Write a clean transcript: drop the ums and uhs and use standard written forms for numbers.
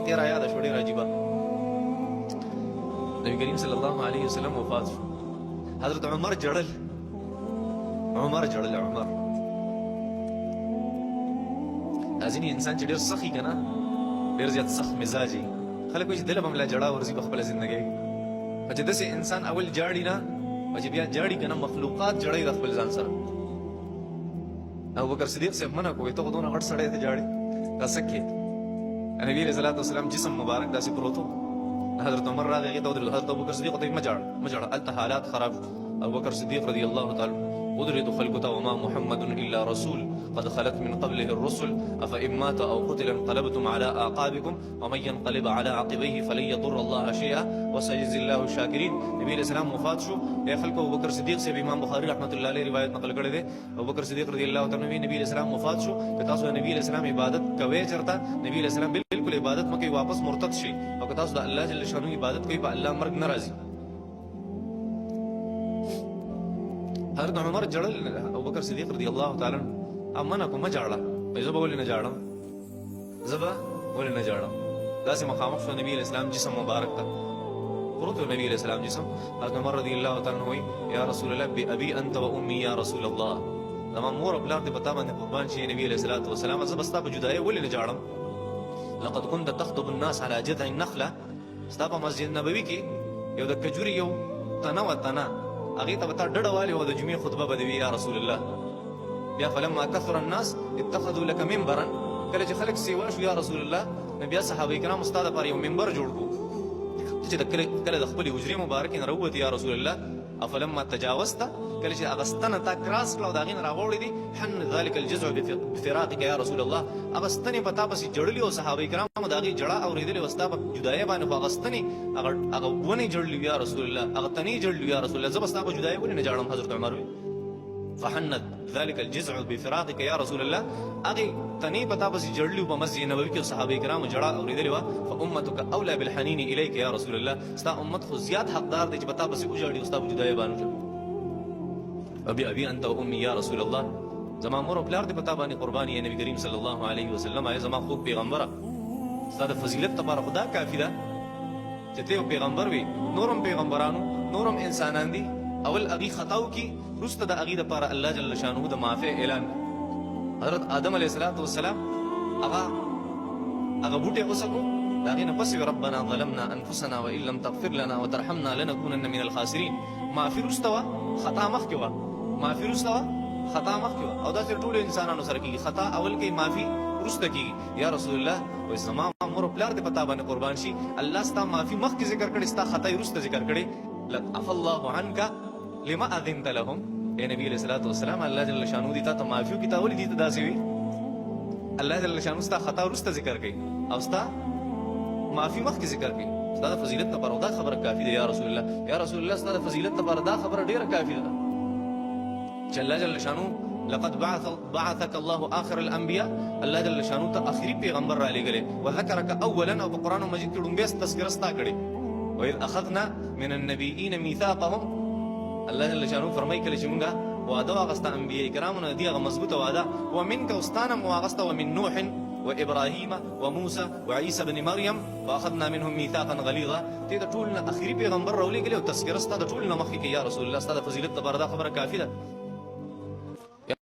واقع را یاد شوړې راجیبه نبی کریم صلی الله علیه وسلم وفات شو حضرت عمر جړل عمر ځینې انسان چې ډېر سخي که نه ډېر زیات سخت مزاجي خلک وایي چې دله به ملا جړا ورځي په خپله زندګۍ خو چې داسې انسان اول جاړي نه او چې بیا جاړي که نه مخلوقات جړی د خپل ځان سره ابوبکر صدیق صاحب منع کوي ته خو دونه غټ سړی ته جاړې دا څه کې نبي علیه الصلاة والسلام جسم مبارک داسې پروت و حضرت عمر راغی هغې ته ودرېد حضرت ابوبکر صدیق ته مه جاړه هلته حالات خراب ابوبکر صدیق رضی الله تعالی ودرېدو خلکو ته وما محمد الا رسول قد خلت من قبله الرسل افإن مات او قتل انقلبتم على اعقابكم ومن ينقلب على عقبيه فلن يضر الله شيئا وسيجزي الله الشاكرين نبی علیہ السلام وفات شو اے خلکو ابوبکر صدیق سے امام بخاری رحمۃ اللہ علیہ روایت نقل کړی دی ابوبکر صدیق رضی الله تعالی عنہ نبی علیہ السلام وفات شو که تاسو نبی علیہ السلام عبادت کوئ چرته نبی علیہ السلام بالکل عبادت مکه واپس مرتد شي او که تاسو د الله جل شانه عبادت کوئ په الله مرګ ناراضي حضرت عمر جړل ابوبکر صدیق رضی الله تعالی عنہ امنه کوم جاړه زه به ولې نه جاړم داسې مخامخ شو نبی علیہ السلام جسم مبارک ته پروت نبی علیہ السلام جسم حضرت عمر رضی الله تعالی عنہ وایي یا رسول الله بأبي انت وامي یا رسول الله زما مور او پلار دې په تا باندې قربان شي نبی علیہ الصلوۃ والسلام زه به ستا په جدایۍ ولې نه جاړم لقد كنت تخطب الناس على جذع النخله ستا په مسجد نبوي کې یو د کجوري یو تنه هغې ته به تا ډډه والې او د جمعې خطبه به دې وي یا رسول الله بیا فلما کثر الناس اتخذوا لك منبرا کله چې خلک سیوا شو یا رسول الله نو بیا صحابه کرام ستا دپاره یو منبر جوړ کړو چې کله د خپلې حجرې مبارکې نه راووتې یا رسول الله افلما تجاوزته کله چې هغه ستنه تا کراس کړه او د هغې نه راواوړې دي حن ذلك الجزع بفراقك یا رسول الله هغه ستنې په تا پسې جړلي او صحابه کرامو د هغې جړه اورېدلې وه ستا په جدایۍ باندې خو هغه ستنې هغه ونې جړلي یا رسول الله هغه تنې جړلي یا رسول الله زه به ستا په جدایۍ ولې نه جاړم حضرت عمر وی فحنت ذلك الجزع بفراقك یا رسول الله هغې تنې په تا پسې جړلي په مسجد نبوي کې صحابه کرامو جړه اورېدلې وه فامتك اولى بالحنین الیک یا رسول الله ستا امت خو زیات حقدار دی چې په تا پسې وژاړي او ستا په جدایۍ باندې ابي انت وامي یا رسول الله زما مور او پلار دې په تا باندې قربان یې نبی کریم صلی الله علیه وسلم ای زما خوږ پیغمبره ستا د فضیلت لپاره خدا کافي ده چې ته یو پیغمبر وي نورم پیغمبرانو نورم انسانان دي اول هغې خطا وکړي وروسته د هغې دپاره الله جل شانه د معافی اعلان حضرت آدم علیه السلام هغه بوټی وسکو د هغې نه پس ربنا ظلمنا انفسنا وان لم تغفر لنا وترحمنا لنكونن من الخاسرین معافي وروسته وه خطا مخکې وه او داسې ټولو انسانانو سره کېږي خطا اول کې معافي وروسته کېږي یا رسول الله وایي زما مور او پلار دې په تا باندې قربان شي الله ستا معافي مخکې ذکر کړې ستا خطا یې وروسته ذکر کړې عفا الله عنك لما اذنت لهم اے نبی علیہ الصلوۃ والسلام الله جل شانه دې تا ته معافي وکړي تا ولې دې ته داسې وي الله جل شانه ستا خطا وروسته ذکر کوي او ستا معافي مخکې ذکر کوي ستا د فضیلت لپاره دا خبره کافي ده یا رسول الله ستا د فضیلت لپاره دا خبره ډېره کافي ده چې الله جل شانه لقد بعثك الله آخر الانبیاء الله جل شانه ته آخري پیغمبر را لېږلی وذکرک اولا او په قرآن مجید کې ډومبی تذکره ستا کړې وإذ أخذنا من النبيين ميثاقهم الله جل شانه فرمایي کله چې مونږه وعده واغسته انبیاء کرامو نه دي هغه مضبوطه وعده ومنک استانم واغسته ومن نوح وابراهيم وموسى وعيسى بن مريم واخذنا منهم ميثاقا غليظا ته د ټول نه اخري پیغمبر راولېږلی او تذکره ستا د ټول نه مخکې کې یا رسول الله ستا د فضیلت لپاره دا خبره کافي ده